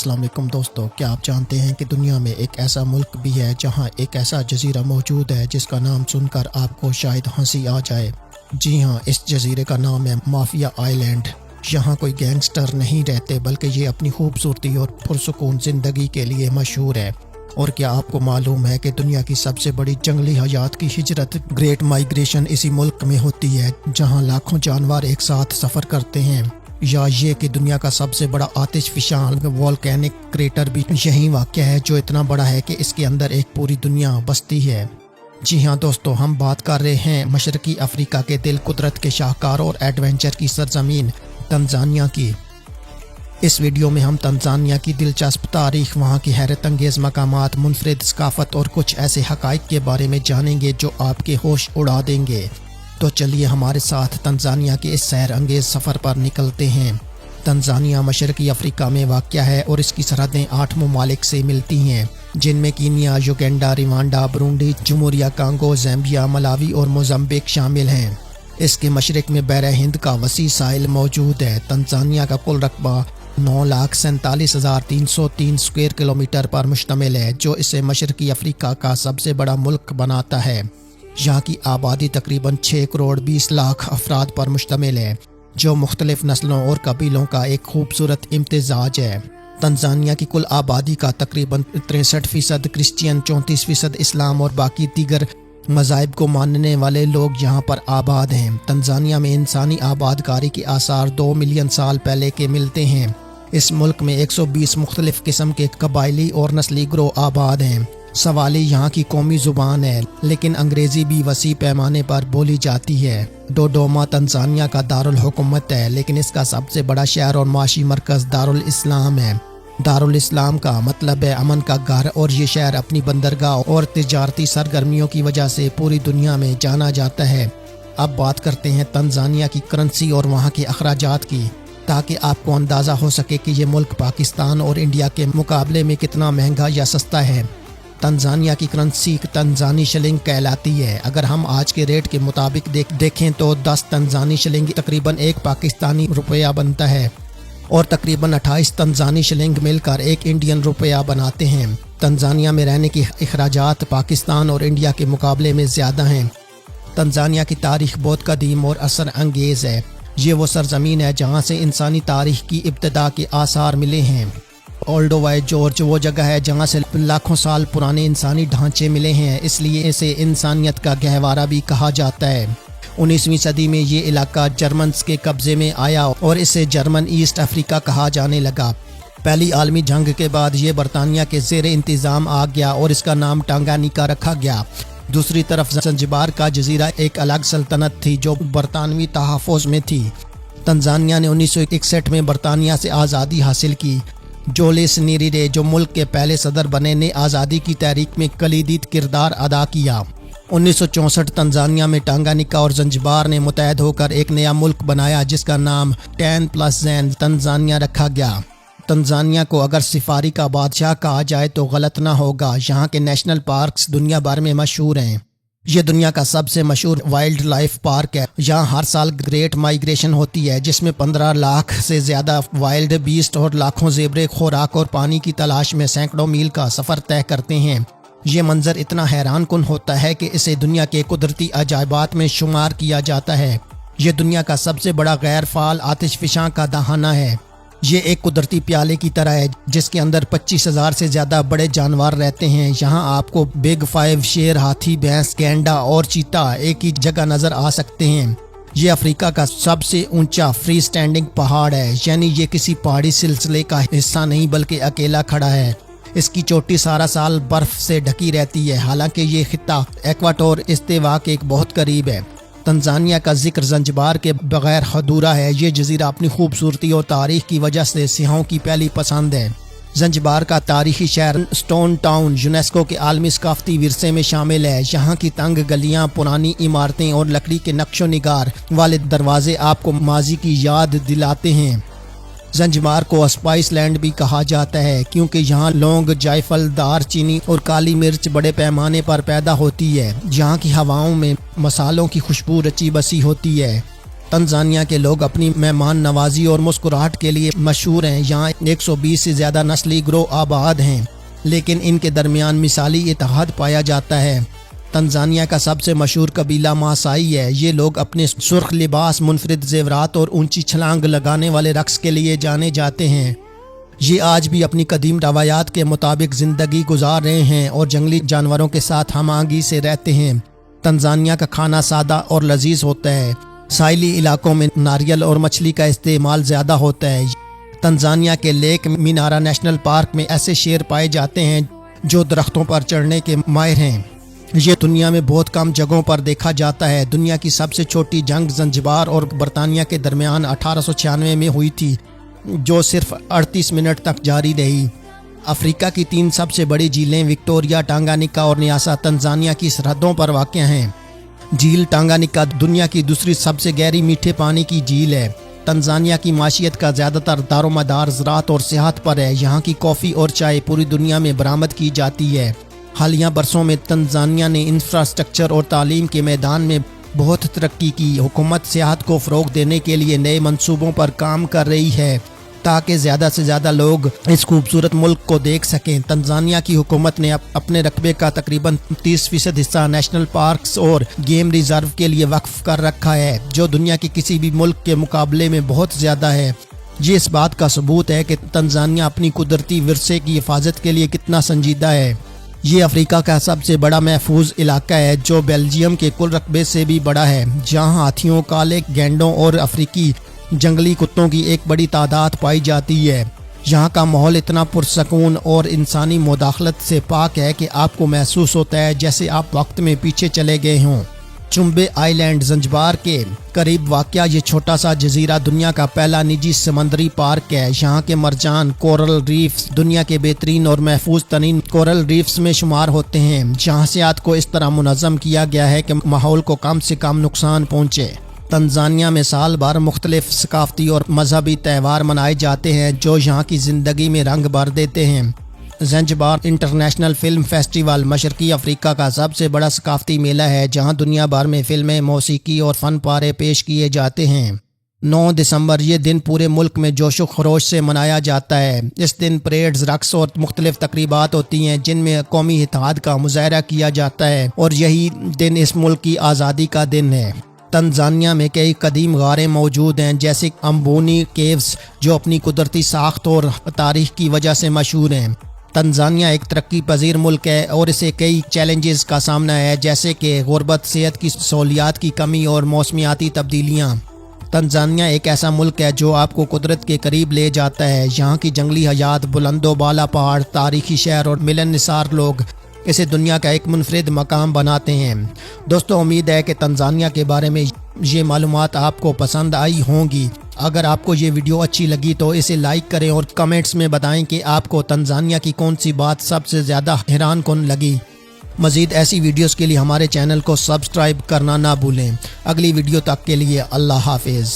अस्सलाम वालेकुम दोस्तों, क्या आप जानते हैं कि दुनिया में एक ऐसा मुल्क भी है जहां एक ऐसा जजीरा मौजूद है जिसका नाम सुनकर आपको शायद हंसी आ जाए। जी हां, इस जजीरे का नाम है माफिया आइलैंड। यहाँ कोई गैंगस्टर नहीं रहते बल्कि ये अपनी खूबसूरती और पुरसुकून ज़िंदगी के लिए मशहूर है। और क्या आपको मालूम है कि दुनिया की सबसे बड़ी जंगली हयात की हिजरत ग्रेट माइग्रेशन इसी मुल्क में होती है, जहाँ लाखों जानवर एक साथ सफ़र करते हैं। या ये कि दुनिया का सबसे बड़ा आतिशफशान वोल्केनिक क्रेटर भी यहीं वाक़या है, जो इतना बड़ा है कि इसके अंदर एक पूरी दुनिया बसती है। जी हाँ दोस्तों, हम बात कर रहे हैं मशरकी अफ्रीका के दिल, कुदरत के शाहकार और एडवेंचर की सरजमीन तंजानिया की। इस वीडियो में हम तंजानिया की दिलचस्प तारीख, वहाँ की हैरत अंगेज़ मकामात, मुनफरिद सकाफत और कुछ ऐसे हक़ाइक़ के बारे में जानेंगे जो आपके होश उड़ा देंगे। तो चलिए हमारे साथ तंजानिया के इस सैर अंगेज़ सफ़र पर निकलते हैं। तंजानिया मशरकी अफ्रीका में वाक़या है और इसकी सरहदें 8 ममालिक से मिलती हैं, जिनमें कीनिया, युगांडा, रवांडा, बुरुंडी, जमहूरिया कांगो, ज़ाम्बिया, मलावी और मोज़ाम्बिक शामिल हैं। इसके मशरक़ में बहर हिंद का वसी साहिल मौजूद है। तंजानिया का कुल रकबा 9,47,303 स्क्वायर किलोमीटर पर मुश्तमिल है, जो इसे मशरकी अफ्रीका का सबसे बड़ा मुल्क बनाता है। यहाँ की आबादी तकरीबन 6 करोड़ 20 लाख अफराद पर मुश्तमिल है, जो मुख्तलिफ नस्लों और कबीलों का एक खूबसूरत इम्तिजाज है। तंजानिया की कुल आबादी का तकरीबन 63% क्रिश्चियन, 34% इस्लाम और बाकी दीगर मज़ाहिब को मानने वाले लोग यहाँ पर आबाद हैं। तंजानिया में इंसानी आबादकारी के आसार 2 मिलियन साल पहले के मिलते हैं। इस मुल्क में 120 मुख्तलिफ किस्म के कबायली और नस्ली ग्रोह आबाद हैं। सवाली यहाँ की कौमी ज़ुबान है, लेकिन अंग्रेज़ी भी वसी पैमाने पर बोली जाती है। डोडोमा तंजानिया का दारुल हुकूमत है, लेकिन इसका सबसे बड़ा शहर और माशी मरकज़ दारुल इस्लाम है। दारुल इस्लाम का मतलब है अमन का घर, और ये शहर अपनी बंदरगाह और तिजारती सरगर्मियों की वजह से पूरी दुनिया में जाना जाता है। अब बात करते हैं तंजानिया की करेंसी और वहाँ के अखराजात की, ताकि आपको अंदाज़ा हो सके कि ये मुल्क पाकिस्तान और इंडिया के मुकाबले में कितना महंगा या सस्ता है। तंजानिया की करेंसी तंजानी शिलिंग कहलाती है। अगर हम आज के रेट के मुताबिक देखें तो 10 तंजानी शिलिंग तकरीबन 1 पाकिस्तानी रुपया बनता है, और तकरीबन 28 तंजानी शिलिंग मिलकर 1 इंडियन रुपया बनाते हैं। तंजानिया में रहने के अखराजात पाकिस्तान और इंडिया के मुकाबले में ज़्यादा हैं। तंजानिया की तारीख बहुत कदीम और असर अंगेज़ है। ये वो सरजमीन है जहाँ से इंसानी तारीख की इब्तदा के आसार मिले हैं। ओल्डोवाइट जॉर्ज वो जगह है जहाँ से लाखों साल पुराने इंसानी ढांचे मिले हैं, इसलिए इसे इंसानियत का गहवारा भी कहा जाता है। 19वीं सदी में ये इलाका जर्मन्स के कब्ज़े में आया और इसे जर्मन ईस्ट अफ्रीका कहा जाने लगा। पहली आलमी जंग के बाद ये बरतानिया के ज़ेर इंतज़ाम आ गया और इसका नाम टांगानिका रखा गया। दूसरी तरफ ज़ंजिबार का जजीरा एक अलग सल्तनत थी जो बरतानवी तहफ़्फ़ुज़ में थी। तंजानिया ने 1961 में बरतानिया से आज़ादी हासिल की। जोलिस नीरीरे, जो मुल्क के पहले सदर बने, ने आज़ादी की तहरीक में कलीदी किरदार अदा किया। 1964 तंजानिया में टांगानिका और ज़ंजिबार ने मुत्तहद होकर एक नया मुल्क बनाया, जिसका नाम 10+Zan तंजानिया रखा गया। तंजानिया को अगर सफारी का बादशाह कहा जाए तो गलत ना होगा। यहाँ के नेशनल पार्क्स दुनिया भर में मशहूर हैं। ये दुनिया का सबसे मशहूर वाइल्ड लाइफ पार्क है। यहाँ हर साल ग्रेट माइग्रेशन होती है, जिसमें 15 लाख से ज़्यादा वाइल्ड बीस्ट और लाखों ज़ेबरे खुराक और पानी की तलाश में सैकड़ों मील का सफ़र तय करते हैं। ये मंजर इतना हैरान कुन होता है कि इसे दुनिया के कुदरती अजायबात में शुमार किया जाता है। ये दुनिया का सबसे बड़ा गैर फाल आतिशफशां का दहाना है। ये एक कुदरती प्याले की तरह है, जिसके अंदर 25,000 से ज़्यादा बड़े जानवर रहते हैं। यहाँ आपको बिग 5 शेर, हाथी, भैंस, गैंडा और चीता एक ही जगह नज़र आ सकते हैं। ये अफ्रीका का सबसे ऊंचा फ्री स्टैंडिंग पहाड़ है, यानी ये किसी पहाड़ी सिलसिले का हिस्सा नहीं बल्कि अकेला खड़ा है। इसकी चोटी सारा साल बर्फ से ढकी रहती है, हालांकि ये खित्ता एक्वाटोर इस्तेवा के बहुत करीब है। तंजानिया का जिक्र ज़ंजिबार के बगैर अधूरा है। ये जजीरा अपनी खूबसूरती और तारीख की वजह से सियाहों की पहली पसंद है। ज़ंजिबार का तारीखी शहर स्टोन टाउन यूनेस्को के आलमी सकाफती विरसे में शामिल है। यहाँ की तंग गलियाँ, पुरानी इमारतें और लकड़ी के नक्शो निगार वाले दरवाजे आपको माजी की याद दिलाते हैं। ज़ंजिबार को स्पाइस लैंड भी कहा जाता है, क्योंकि यहाँ लौंग, जायफल, दारचीनी और काली मिर्च बड़े पैमाने पर पैदा होती है। यहाँ की हवाओं में मसालों की खुशबू रची बसी होती है। तंजानिया के लोग अपनी मेहमान नवाजी और मुस्कुराहट के लिए मशहूर हैं। यहाँ 120 से ज़्यादा नस्ली ग्रोह आबाद हैं, लेकिन इनके दरमियान मिसाली इत्तेहाद पाया जाता है। तंजानिया का सबसे मशहूर कबीला मासाई है। ये लोग अपने सुर्ख लिबास, मुनफरिद ज़ेवरात और ऊंची छलांग लगाने वाले रक्स के लिए जाने जाते हैं। ये आज भी अपनी कदीम रवायात के मुताबिक ज़िंदगी गुजार रहे हैं और जंगली जानवरों के साथ हमआहंगी से रहते हैं। तंजानिया का खाना सादा और लजीज होता है। साहिली इलाकों में नारियल और मछली का इस्तेमाल ज़्यादा होता है। तंजानिया के लेक मिनारा नेशनल पार्क में ऐसे शेर पाए जाते हैं जो दरख्तों पर चढ़ने के माहिर हैं। ये दुनिया में बहुत कम जगहों पर देखा जाता है। दुनिया की सबसे छोटी जंग ज़ंजिबार और बरतानिया के दरमियान 1896 में हुई थी, जो सिर्फ 38 मिनट तक जारी रही। अफ्रीका की 3 सबसे बड़ी झीलें विक्टोरिया, टांगानिका और न्यासा तंजानिया की सरहदों पर वाक़या हैं। झील टांगानिका दुनिया की दूसरी सबसे गहरी मीठे पानी की झील है। तंजानिया की माशियत का ज़्यादातर दारोमदार ज़राअत और सियाहत पर है। यहाँ की कॉफ़ी और चाय पूरी दुनिया में बरामद की जाती है। हालिया बरसों में तंजानिया ने इंफ्रास्ट्रक्चर और तालीम के मैदान में बहुत तरक्की की। हुकूमत सियाहत को फ़रोग़ देने के लिए नए मंसूबों पर काम कर रही है ताकि ज़्यादा से ज़्यादा लोग इस खूबसूरत मुल्क को देख सकें। तंजानिया की हुकूमत ने अपने रकबे का तकरीबन 30% हिस्सा नेशनल पार्क्स और गेम रिजर्व के लिए वक्फ कर रखा है, जो दुनिया के किसी भी मुल्क के मुकाबले में बहुत ज़्यादा है। ये इस बात का सबूत है कि तंजानिया अपनी कुदरती विरसे की हिफाजत के लिए कितना संजीदा है। ये अफ्रीका का सबसे बड़ा महफूज इलाका है, जो बेल्जियम के कुल रकबे से भी बड़ा है, जहाँ हाथियों, काले गैंडों और अफ्रीकी जंगली कुत्तों की एक बड़ी तादाद पाई जाती है। यहाँ का माहौल इतना पुरसकून और इंसानी मुदाखलत से पाक है कि आपको महसूस होता है जैसे आप वक्त में पीछे चले गए हों। चुम्बे आइलैंड ज़ंजिबार के करीब वाक़या ये छोटा सा जजीरा दुनिया का पहला निजी समंदरी पार्क है। यहाँ के मरजान कोरल रीफ्स दुनिया के बेहतरीन और महफूज तरीन कोरल रीफ्स में शुमार होते हैं, जहाँ सियाहत को इस तरह मुनज़्ज़म किया गया है कि माहौल को कम से कम नुकसान पहुँचे। तंजानिया में साल भर मुख्तलिफ सकाफती और मजहबी त्यौहार मनाए जाते हैं जो यहाँ की ज़िंदगी में रंग भर देते हैं। ज़ंजिबार इंटरनेशनल फ़िल्म फेस्टिवल मशरक़ी अफ्रीका का सबसे बड़ा सकाफती मेला है, जहाँ दुनिया भर में फ़िल्में, मौसीकी और फ़न पारे पेश किए जाते हैं। 9 दिसंबर ये दिन पूरे मुल्क में जोशो खरोश से मनाया जाता है। इस दिन परेड्स, रक्स और मुख्तलिफ तकरीबात होती हैं जिनमें कौमी इत्तेहाद का मुज़ाहरा किया जाता है, और यही दिन इस मुल्क की आज़ादी का दिन है। तंजानिया में कई कदीम गारें मौजूद हैं, जैसे अम्बोनी केव्स, जो अपनी कुदरती साख्त और तारीख की वजह से मशहूर हैं। तंजानिया एक तरक्की पजीर मुल्क है और इसे कई चैलेंजेस का सामना है, जैसे कि गुर्बत, सेहत की सहूलियात की कमी और मौसमियाती तब्दीलियाँ। तंजानिया एक ऐसा मुल्क है जो आपको कुदरत के करीब ले जाता है। यहाँ की जंगली हयात, बुलंदो बाला पहाड़, तारीखी शहर और मिलनसार लोग इसे दुनिया का एक मुनफरिद मकाम बनाते हैं। दोस्तों, उम्मीद है कि तंजानिया के बारे में ये मालूमात आपको पसंद आई होंगी। अगर आपको ये वीडियो अच्छी लगी तो इसे लाइक करें और कमेंट्स में बताएं कि आपको तंजानिया की कौन सी बात सबसे ज़्यादा हैरान कौन लगी। मज़ीद ऐसी वीडियोस के लिए हमारे चैनल को सब्सक्राइब करना ना भूलें। अगली वीडियो तक के लिए अल्लाह हाफिज़।